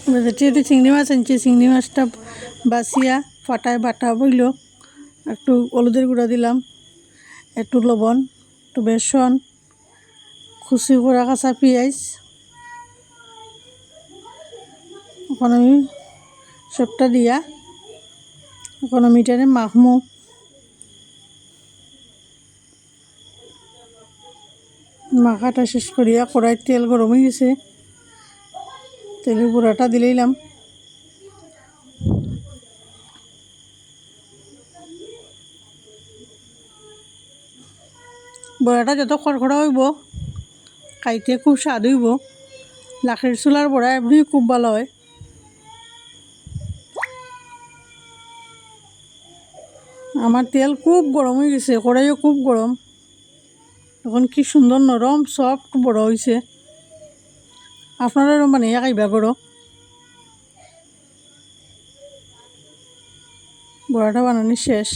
যেটি একটু চিংড়ি মাছ আনছি, চিংড়ি মাছটা বাছিয়া ফাটায় বাটা বইল, একটু হলুদের গুঁড়া দিলাম, একটু লবণ, একটু বেসন, কুচি করা কাঁচা পেঁয়াজ। এখন আমি সবটা দিয়া এখন আমি এটারে মাখমু। মাখাটা শেষ করিয়া কড়াইতে তেল গরম হয়ে গেছে, তেলের গুঁড়াটা দিলাম। বড়াটা যত খড়খড়া হইব খাইতে খুব স্বাদ হইব। লাকড়ির চুলার বড়া এমনি খুব ভালো হয়। আমার তেল খুব গরম হয়ে গেছে, কড়াইও খুব গরম। এখন কি সুন্দর নরম সফট বড়া হয়েছে। আপনারাও বানিয়ে খাইবা করো। বড়াটা বানানো শেষ।